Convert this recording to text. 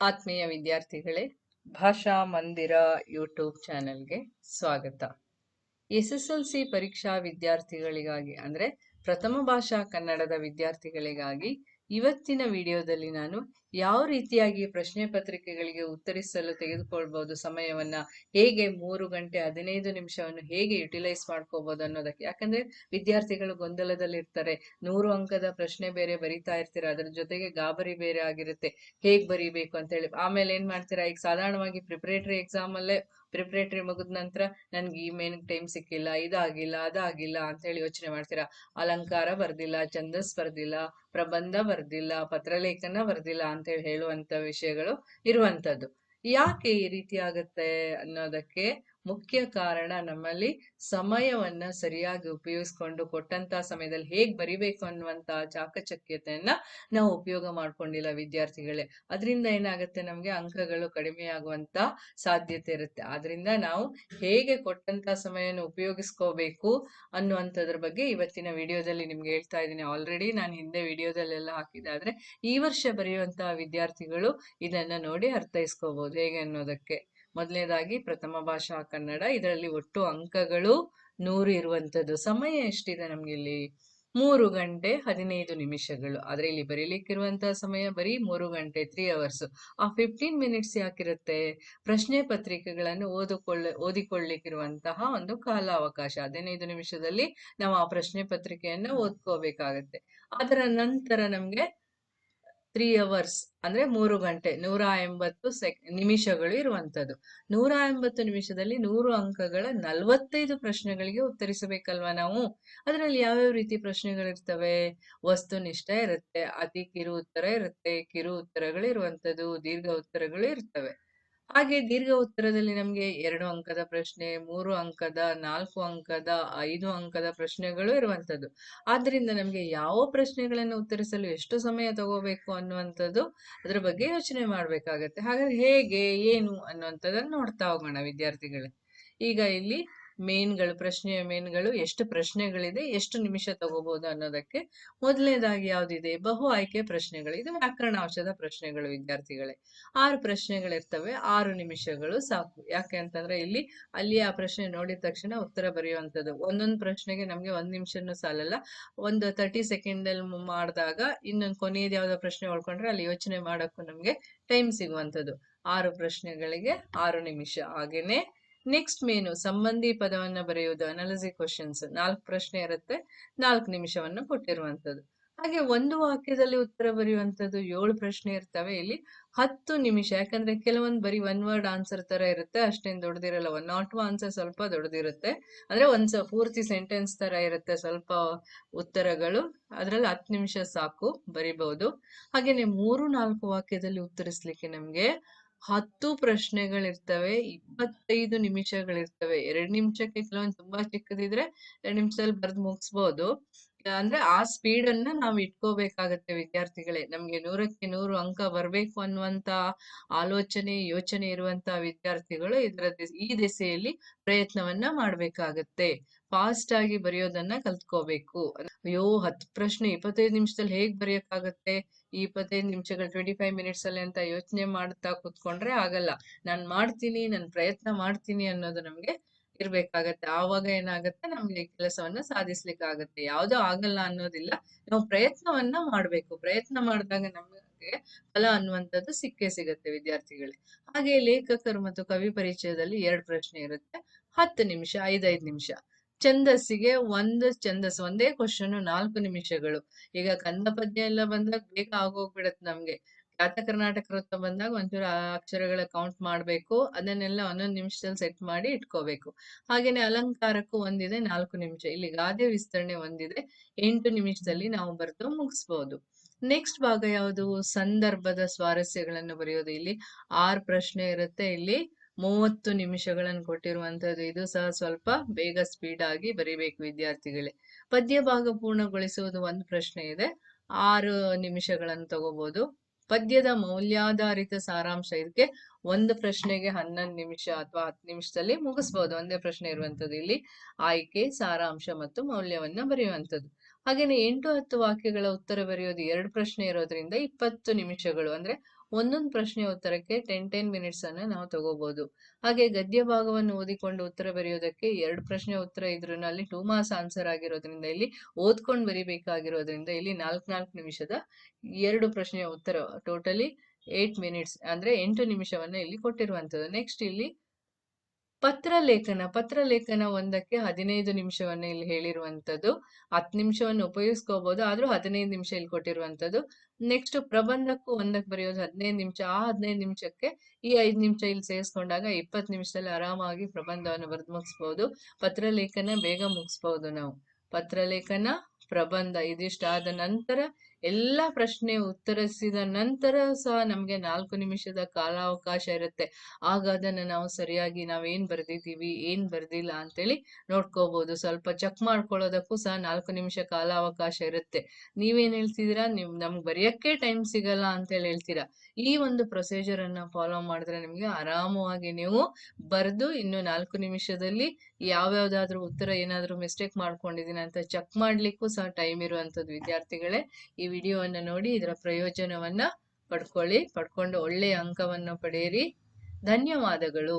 ಆತ್ಮೀಯ ವಿದ್ಯಾರ್ಥಿಗಳೇ, ಭಾಷಾ ಮಂದಿರ ಯೂಟ್ಯೂಬ್ ಚಾನೆಲ್ಗೆ ಸ್ವಾಗತ. SSLC ಪರೀಕ್ಷಾ ವಿದ್ಯಾರ್ಥಿಗಳಿಗಾಗಿ ಅಂದ್ರೆ ಪ್ರಥಮ ಭಾಷಾ ಕನ್ನಡದ ವಿದ್ಯಾರ್ಥಿಗಳಿಗಾಗಿ ಇವತ್ತಿನ ವಿಡಿಯೋದಲ್ಲಿ ನಾನು ಯಾವ ರೀತಿಯಾಗಿ ಪ್ರಶ್ನೆ ಪತ್ರಿಕೆಗಳಿಗೆ ಉತ್ತರಿಸಲು ತೆಗೆದುಕೊಳ್ಬಹುದು ಸಮಯವನ್ನ, ಹೇಗೆ 3 ಗಂಟೆ 15 ನಿಮಿಷವನ್ನು ಹೇಗೆ ಯುಟಿಲೈಸ್ ಮಾಡ್ಕೋಬಹುದು ಅನ್ನೋದಕ್ಕೆ. ಯಾಕಂದ್ರೆ ವಿದ್ಯಾರ್ಥಿಗಳು ಗೊಂದಲದಲ್ಲಿರ್ತಾರೆ. 100 ಅಂಕದ ಪ್ರಶ್ನೆ ಬೇರೆ ಬರಿತಾ ಇರ್ತೀರ, ಅದ್ರ ಜೊತೆಗೆ ಗಾಬರಿ ಬೇರೆ ಆಗಿರುತ್ತೆ, ಹೇಗ್ ಬರಿಬೇಕು ಅಂತ ಹೇಳಿ. ಆಮೇಲೆ ಏನ್ ಮಾಡ್ತೀರಾ, ಈಗ ಸಾಧಾರಣವಾಗಿ ಪ್ರಿಪರೇಟರಿ ಎಕ್ಸಾಮ್ ಅಲ್ಲೇ ಪ್ರಿಪರೇಟರಿ ಮುಗಿದ ನಂತರ ನನ್ಗೆ ಈ ಮೇನ್ ಟೈಮ್ ಸಿಕ್ಕಿಲ್ಲ, ಇದಾಗಿಲ್ಲ ಅದಾಗಿಲ್ಲ ಅಂತ ಹೇಳಿ ಯೋಚನೆ ಮಾಡ್ತೀರಾ. ಅಲಂಕಾರ ಬರ್ದಿಲ್ಲ, ಛಂದಸ್ ಬರ್ದಿಲ್ಲ, ಪ್ರಬಂಧ ಬರ್ದಿಲ್ಲ, ಪತ್ರಲೇಖನ ಬರ್ದಿಲ್ಲ ಅಂತ ಹೇಳುವಂತ ವಿಷಯಗಳು ಇರುವಂತದ್ದು. ಯಾಕೆ ಈ ರೀತಿ ಆಗತ್ತೆ ಅನ್ನೋದಕ್ಕೆ ಮುಖ್ಯ ಕಾರಣ ನಮ್ಮಲ್ಲಿ ಸಮಯವನ್ನ ಸರಿಯಾಗಿ ಉಪಯೋಗಿಸ್ಕೊಂಡು ಕೊಟ್ಟಂತ ಸಮಯದಲ್ಲಿ ಹೇಗ್ ಬರಿಬೇಕು ಅನ್ನುವಂತ ಚಾಕಚಕ್ಯತೆಯನ್ನ ನಾವು ಉಪಯೋಗ ಮಾಡ್ಕೊಂಡಿಲ್ಲ ವಿದ್ಯಾರ್ಥಿಗಳೇ. ಅದರಿಂದ ಏನಾಗುತ್ತೆ, ನಮ್ಗೆ ಅಂಕಗಳು ಕಡಿಮೆ ಆಗುವಂತ ಸಾಧ್ಯತೆ ಇರುತ್ತೆ. ಆದ್ರಿಂದ ನಾವು ಹೇಗೆ ಕೊಟ್ಟಂತ ಸಮಯವನ್ನು ಉಪಯೋಗಿಸ್ಕೋಬೇಕು ಅನ್ನುವಂಥದ್ರ ಬಗ್ಗೆ ಇವತ್ತಿನ ವಿಡಿಯೋದಲ್ಲಿ ನಿಮ್ಗೆ ಹೇಳ್ತಾ ಇದ್ದೀನಿ. ಆಲ್ರೆಡಿ ನಾನು ಹಿಂದೆ ವಿಡಿಯೋದಲ್ಲೆಲ್ಲ ಹಾಕಿದ್ದೆ, ಆದ್ರೆ ಈ ವರ್ಷ ಬರೆಯುವಂತಹ ವಿದ್ಯಾರ್ಥಿಗಳು ಇದನ್ನ ನೋಡಿ ಅರ್ಥೈಸ್ಕೋಬಹುದು ಹೇಗೆ ಅನ್ನೋದಕ್ಕೆ. ಮೊದಲನೇದಾಗಿ ಪ್ರಥಮ ಭಾಷಾ ಕನ್ನಡ, ಇದರಲ್ಲಿ ಒಟ್ಟು ಅಂಕಗಳು 100 ಇರುವಂತದ್ದು. ಸಮಯ ಎಷ್ಟಿದೆ ನಮ್ಗೆ ಇಲ್ಲಿ? 3 ಗಂಟೆ 15 ನಿಮಿಷಗಳು. ಆದ್ರೆ ಇಲ್ಲಿ ಬರೀಲಿಕ್ಕಿರುವಂತಹ ಸಮಯ ಬರೀ 3 ಗಂಟೆ 3 ಅವರ್ಸ್. ಆ 15 ಮಿನಿಟ್ಸ್ ಯಾಕಿರುತ್ತೆ? ಪ್ರಶ್ನೆ ಪತ್ರಿಕೆಗಳನ್ನು ಓದಿಕೊಳ್ಳಿಕ್ಕಿರುವಂತಹ ಒಂದು ಕಾಲಾವಕಾಶ. 15 ನಿಮಿಷದಲ್ಲಿ ನಾವು ಆ ಪ್ರಶ್ನೆ ಪತ್ರಿಕೆಯನ್ನ ಓದ್ಕೋಬೇಕಾಗತ್ತೆ. ಅದರ ನಂತರ ನಮ್ಗೆ 3 ಅವರ್ಸ್ ಅಂದ್ರೆ 3 ಗಂಟೆ 180 ನಿಮಿಷಗಳು ಇರುವಂತದ್ದು. 180 ನಿಮಿಷದಲ್ಲಿ 100 ಅಂಕಗಳ 45 ಪ್ರಶ್ನೆಗಳಿಗೆ ಉತ್ತರಿಸಬೇಕಲ್ವಾ ನಾವು. ಅದರಲ್ಲಿ ಯಾವ್ಯಾವ ರೀತಿ ಪ್ರಶ್ನೆಗಳಿರ್ತವೆ? ವಸ್ತುನಿಷ್ಠ ಇರುತ್ತೆ, ಅತಿ ಕಿರು ಉತ್ತರ ಇರುತ್ತೆ, ಕಿರು ಉತ್ತರಗಳು ಇರುವಂತದ್ದು, ದೀರ್ಘ ಉತ್ತರಗಳು ಇರ್ತವೆ. ಹಾಗೆ ದೀರ್ಘ ಉತ್ತರದಲ್ಲಿ ನಮ್ಗೆ 2 ಅಂಕದ ಪ್ರಶ್ನೆ, 3 ಅಂಕದ, 4 ಅಂಕದ, 5 ಅಂಕದ ಪ್ರಶ್ನೆಗಳು ಇರುವಂತದ್ದು. ಆದ್ರಿಂದ ನಮ್ಗೆ ಯಾವ ಪ್ರಶ್ನೆಗಳನ್ನು ಉತ್ತರಿಸಲು ಎಷ್ಟು ಸಮಯ ತಗೋಬೇಕು ಅನ್ನುವಂಥದ್ದು ಅದ್ರ ಬಗ್ಗೆ ಯೋಚನೆ ಮಾಡ್ಬೇಕಾಗತ್ತೆ. ಹಾಗಾದ್ರೆ ಹೇಗೆ, ಏನು ಅನ್ನುವಂಥದ್ದನ್ನ ನೋಡ್ತಾ ಹೋಗೋಣ ವಿದ್ಯಾರ್ಥಿಗಳೇ. ಈಗ ಇಲ್ಲಿ ಪ್ರಶ್ನೆಯ ಮೇನ್ಗಳು, ಎಷ್ಟು ಪ್ರಶ್ನೆಗಳಿದೆ, ಎಷ್ಟು ನಿಮಿಷ ತಗೋಬಹುದು ಅನ್ನೋದಕ್ಕೆ. ಮೊದಲನೇದಾಗಿ ಯಾವ್ದಿದೆ? ಬಹು ಆಯ್ಕೆ ಪ್ರಶ್ನೆಗಳು. ಇದು ವ್ಯಾಕರಣಾಂಶದ ಪ್ರಶ್ನೆಗಳು ವಿದ್ಯಾರ್ಥಿಗಳೇ. 6 ಪ್ರಶ್ನೆಗಳಿರ್ತವೆ, 6 ನಿಮಿಷಗಳು ಸಾಕು. ಯಾಕೆ ಅಂತಂದ್ರೆ ಅಲ್ಲಿ ಆ ಪ್ರಶ್ನೆ ನೋಡಿದ ತಕ್ಷಣ ಉತ್ತರ ಬರೆಯುವಂಥದ್ದು. ಒಂದೊಂದು ಪ್ರಶ್ನೆಗೆ ನಮ್ಗೆ 1 ನಿಮಿಷನೂ ಸಾಲಲ್ಲ. ಒಂದು 30 ಸೆಕೆಂಡ್ ಅಲ್ಲಿ ಮಾಡಿದಾಗ ಇನ್ನೊಂದು ಕೊನೆಯದು ಯಾವ್ದೋ ಪ್ರಶ್ನೆ ಉಳ್ಕೊಂಡ್ರೆ ಅಲ್ಲಿ ಯೋಚನೆ ಮಾಡಕ್ಕೂ ನಮ್ಗೆ ಟೈಮ್ ಸಿಗುವಂಥದ್ದು. 6 ಪ್ರಶ್ನೆಗಳಿಗೆ 6 ನಿಮಿಷ. ಹಾಗೇನೆ ನೆಕ್ಸ್ಟ್ ಸಂಬಂಧಿ ಪದವನ್ನ ಬರೆಯುವುದು, ಅನಾಲಿಸಿಸ್ ಕ್ವಶನ್ಸ್. 4 ಪ್ರಶ್ನೆ ಇರುತ್ತೆ, 4 ನಿಮಿಷವನ್ನು ಕೊಟ್ಟಿರುವಂತದ್ದು. ಹಾಗೆ ಒಂದು ವಾಕ್ಯದಲ್ಲಿ ಉತ್ತರ ಬರೆಯುವಂಥದ್ದು 7 ಪ್ರಶ್ನೆ ಇರ್ತವೆ. ಇಲ್ಲಿ 10 ನಿಮಿಷ. ಯಾಕಂದ್ರೆ ಕೆಲವೊಂದು ಬರೀ 1 ವರ್ಡ್ ಆನ್ಸರ್ ತರ ಇರುತ್ತೆ, ಅಷ್ಟೇನ್ ದೊಡ್ಡದಿರಲ್ಲ. 1 or 2 ಆನ್ಸರ್ ಸ್ವಲ್ಪ ದೊಡ್ಡದಿರುತ್ತೆ. ಅಂದ್ರೆ ಪೂರ್ತಿ ಸೆಂಟೆನ್ಸ್ ತರ ಇರುತ್ತೆ ಸ್ವಲ್ಪ ಉತ್ತರಗಳು. ಅದ್ರಲ್ಲಿ 10 ನಿಮಿಷ ಸಾಕು, ಬರಿಬಹುದು. ಹಾಗೇನೆ 3-4 ವಾಕ್ಯದಲ್ಲಿ ಉತ್ತರಿಸ್ಲಿಕ್ಕೆ ನಮ್ಗೆ 10 ಪ್ರಶ್ನೆಗಳಿರ್ತವೆ, 25 ನಿಮಿಷಗಳಿರ್ತವೆ. 2 ನಿಮಿಷಕ್ಕೆ ಕೆಲವೊಂದು ತುಂಬಾ ಚಿಕ್ಕದಿದ್ರೆ 2 ನಿಮಿಷದಲ್ಲಿ ಬರ್ದು ಮುಗಿಸ್ಬೋದು. ಅಂದ್ರೆ ಆ ಸ್ಪೀಡ್ ಅನ್ನ ನಾವು ಇಟ್ಕೋಬೇಕಾಗತ್ತೆ ವಿದ್ಯಾರ್ಥಿಗಳೇ. ನಮ್ಗೆ 100ಕ್ಕೆ 100 ಅಂಕ ಬರ್ಬೇಕು ಅನ್ನುವಂತ ಯೋಚನೆ ಇರುವಂತ ವಿದ್ಯಾರ್ಥಿಗಳು ಈ ದಿಸೆಯಲ್ಲಿ ಪ್ರಯತ್ನವನ್ನ ಮಾಡ್ಬೇಕಾಗತ್ತೆ. ಫಾಸ್ಟ್ ಆಗಿ ಬರೆಯೋದನ್ನ ಕಲ್ತ್ಕೋಬೇಕು. ಅಯ್ಯೋ 10 ಪ್ರಶ್ನೆ 25 ನಿಮಿಷದಲ್ಲಿ ಹೇಗ್ ಬರೆಯಕ್ಕಾಗತ್ತೆ? ಈ 25 ನಿಮಿಷಗಳು 25 ಮಿನಿಟ್ಸ್ ಅಲ್ಲಿ ಅಂತ ಯೋಚನೆ ಮಾಡ್ತಾ ಕುತ್ಕೊಂಡ್ರೆ ಆಗಲ್ಲ. ನಾನ್ ಮಾಡ್ತೀನಿ, ನಾನು ಪ್ರಯತ್ನ ಮಾಡ್ತೀನಿ ಅನ್ನೋದು ನಮ್ಗೆ ಇರ್ಬೇಕಾಗತ್ತೆ. ಆವಾಗ ಏನಾಗತ್ತೆ, ನಮ್ಗೆ ಕೆಲಸವನ್ನ ಸಾಧಿಸ್ಲಿಕ್ಕೆ ಆಗತ್ತೆ. ಯಾವ್ದೋ ಆಗಲ್ಲ ಅನ್ನೋದಿಲ್ಲ, ನಾವು ಪ್ರಯತ್ನವನ್ನ ಮಾಡ್ಬೇಕು. ಪ್ರಯತ್ನ ಮಾಡಿದಾಗ ನಮಗೆ ಫಲ ಅನ್ನುವಂಥದ್ದು ಸಿಕ್ಕೇ ಸಿಗತ್ತೆ ವಿದ್ಯಾರ್ಥಿಗಳೇ. ಹಾಗೆ ಲೇಖಕರು ಮತ್ತು ಕವಿ ಪರಿಚಯದಲ್ಲಿ 2 ಪ್ರಶ್ನೆ ಇರುತ್ತೆ, 10 ನಿಮಿಷ, 5 ನಿಮಿಷ. ಛಂದಸ್ಸಿಗೆ ಒಂದೇ ಕ್ವಶನ್ 4 ನಿಮಿಷಗಳು. ಈಗ ಕಂದ ಪದ್ಯ ಎಲ್ಲ ಬಂದಾಗ ಬೇಗ ಆಗೋಗ್ಬಿಡತ್ತೆ ನಮ್ಗೆ. ಖ್ಯಾತ ಕರ್ನಾಟಕ ವೃತ್ತ ಬಂದಾಗ ಒಂಚೂರು ಆ ಅಕ್ಷರಗಳ ಕೌಂಟ್ ಮಾಡ್ಬೇಕು, ಅದನ್ನೆಲ್ಲ 1 ನಿಮಿಷದಲ್ಲಿ ಸೆಟ್ ಮಾಡಿ ಇಟ್ಕೋಬೇಕು. ಹಾಗೇನೆ ಅಲಂಕಾರಕ್ಕೂ ಒಂದಿದೆ 4 ನಿಮಿಷ. ಇಲ್ಲಿ ಗಾದೆ ವಿಸ್ತರಣೆ ಒಂದಿದೆ, 8 ನಿಮಿಷದಲ್ಲಿ ನಾವು ಬರೆದು ಮುಗಿಸ್ಬೋದು. ನೆಕ್ಸ್ಟ್ ಭಾಗ ಯಾವುದು? ಸಂದರ್ಭದ ಸ್ವಾರಸ್ಯಗಳನ್ನು ಬರೆಯೋದು. ಇಲ್ಲಿ 6 ಪ್ರಶ್ನೆ ಇರುತ್ತೆ. ಇಲ್ಲಿ 30 ನಿಮಿಷಗಳನ್ನು ಕೊಟ್ಟಿರುವಂತದ್ದು. ಇದು ಸಹ ಸ್ವಲ್ಪ ಬೇಗ ಸ್ಪೀಡ್ ಆಗಿ ಬರಿಬೇಕು ವಿದ್ಯಾರ್ಥಿಗಳೇ. ಪದ್ಯ ಭಾಗ ಪೂರ್ಣಗೊಳಿಸುವುದು 1 ಪ್ರಶ್ನೆ ಇದೆ, 6 ನಿಮಿಷಗಳನ್ನು ತಗೋಬಹುದು. ಪದ್ಯದ ಮೌಲ್ಯಾಧಾರಿತ ಸಾರಾಂಶ, ಇದಕ್ಕೆ 1 ಪ್ರಶ್ನೆಗೆ 11 ನಿಮಿಷ ಅಥವಾ 10 ನಿಮಿಷದಲ್ಲಿ ಮುಗಿಸ್ಬೋದು. ಒಂದೇ ಪ್ರಶ್ನೆ ಇರುವಂತದ್ದು. ಇಲ್ಲಿ ಆಯ್ಕೆ, ಸಾರಾಂಶ ಮತ್ತು ಮೌಲ್ಯವನ್ನ ಬರೆಯುವಂಥದ್ದು. ಹಾಗೇನೆ 8-10 ವಾಕ್ಯಗಳ ಉತ್ತರ ಬರೆಯೋದು 2 ಪ್ರಶ್ನೆ ಇರೋದ್ರಿಂದ 20 ನಿಮಿಷಗಳು. ಅಂದ್ರೆ ಒಂದೊಂದು ಪ್ರಶ್ನೆ ಉತ್ತರಕ್ಕೆ 10 ಮಿನಿಟ್ಸ್ ಅನ್ನು ನಾವು ತಗೋಬಹುದು. ಹಾಗೆ ಗದ್ಯ ಭಾಗವನ್ನು ಓದಿಕೊಂಡು ಉತ್ತರ ಬರೆಯೋದಕ್ಕೆ 2 ಪ್ರಶ್ನೆ ಉತ್ತರ ಇದ್ರೂ ಅಲ್ಲಿ 2 ಮಾರ್ಕ್ಸ್ ಆನ್ಸರ್ ಆಗಿರೋದ್ರಿಂದ, ಇಲ್ಲಿ ಓದ್ಕೊಂಡು ಬರಿಬೇಕಾಗಿರೋದ್ರಿಂದ ಇಲ್ಲಿ 4 ನಿಮಿಷದ 2 ಪ್ರಶ್ನೆಯ ಉತ್ತರ, ಟೋಟಲಿ 8 ಮಿನಿಟ್ಸ್ ಅಂದ್ರೆ 8 ನಿಮಿಷವನ್ನ ಇಲ್ಲಿ ಕೊಟ್ಟಿರುವಂತದ್ದು. ನೆಕ್ಸ್ಟ್ ಇಲ್ಲಿ ಪತ್ರಲೇಖನ ಒಂದಕ್ಕೆ 15 ನಿಮಿಷವನ್ನ ಇಲ್ಲಿ ಹೇಳಿರುವಂತದ್ದು. 10 ನಿಮಿಷವನ್ನು ಉಪಯೋಗಿಸ್ಕೋಬಹುದು, ಆದ್ರೂ 15 ನಿಮಿಷ ಇಲ್ಲಿ ಕೊಟ್ಟಿರುವಂತದ್ದು. ನೆಕ್ಸ್ಟ್ ಪ್ರಬಂಧಕ್ಕೂ ಒಂದಕ್ಕೆ ಬರೆಯೋದು 15 ನಿಮಿಷ. ಆ 15 ನಿಮಿಷಕ್ಕೆ ಈ 5 ನಿಮಿಷ ಇಲ್ಲಿ ಸೇರಿಸ್ಕೊಂಡಾಗ 20 ನಿಮಿಷದಲ್ಲಿ ಆರಾಮಾಗಿ ಪ್ರಬಂಧವನ್ನು ಬರೆದು ಮುಗಿಸ್ಬಹುದು. ಪತ್ರಲೇಖನ ಬೇಗ ಮುಗಿಸ್ಬಹುದು ನಾವು. ಪತ್ರಲೇಖನ, ಪ್ರಬಂಧ ಇದಿಷ್ಟಾದ ನಂತರ ಎಲ್ಲಾ ಪ್ರಶ್ನೆ ಉತ್ತರಿಸಿದ ನಂತರ ಸಹ ನಮ್ಗೆ 4 ನಿಮಿಷದ ಕಾಲಾವಕಾಶ ಇರುತ್ತೆ. ಆಗ ಅದನ್ನ ನಾವು ಸರಿಯಾಗಿ ನಾವೇನ್ ಬರ್ದಿದ್ದೀವಿ, ಏನ್ ಬರ್ದಿಲ್ಲ ಅಂತೇಳಿ ನೋಡ್ಕೋಬಹುದು. ಸ್ವಲ್ಪ ಚೆಕ್ ಮಾಡ್ಕೊಳ್ಳೋದಕ್ಕೂ ಸಹ 4 ನಿಮಿಷ ಕಾಲಾವಕಾಶ ಇರುತ್ತೆ. ನೀವೇನ್ ಹೇಳ್ತಿದ್ದೀರಾ, ನಮ್ಗೆ ಬರೆಯಕ್ಕೆ ಟೈಮ್ ಸಿಗಲ್ಲ ಅಂತೇಳಿ ಹೇಳ್ತೀರಾ. ಈ ಒಂದು ಪ್ರೊಸೀಜರ್ ಅನ್ನ ಫಾಲೋ ಮಾಡಿದ್ರೆ ನಿಮ್ಗೆ ಆರಾಮವಾಗಿ ನೀವು ಬರ್ದು ಇನ್ನು 4 ನಿಮಿಷದಲ್ಲಿ ಯಾವ್ಯಾವ್ದಾದ್ರು ಉತ್ತರ ಏನಾದ್ರು ಮಿಸ್ಟೇಕ್ ಮಾಡ್ಕೊಂಡಿದೀನಿ ಅಂತ ಚೆಕ್ ಮಾಡ್ಲಿಕ್ಕೂ ಸಹ ಟೈಮ್ ಇರುವಂತದ್ದು. ವಿದ್ಯಾರ್ಥಿಗಳೇ, ಈ ವಿಡಿಯೋವನ್ನ ನೋಡಿ ಇದರ ಪ್ರಯೋಜನವನ್ನ ಪಡ್ಕೊಂಡು ಒಳ್ಳೆಯ ಅಂಕವನ್ನು ಪಡೆಯಿರಿ. ಧನ್ಯವಾದಗಳು.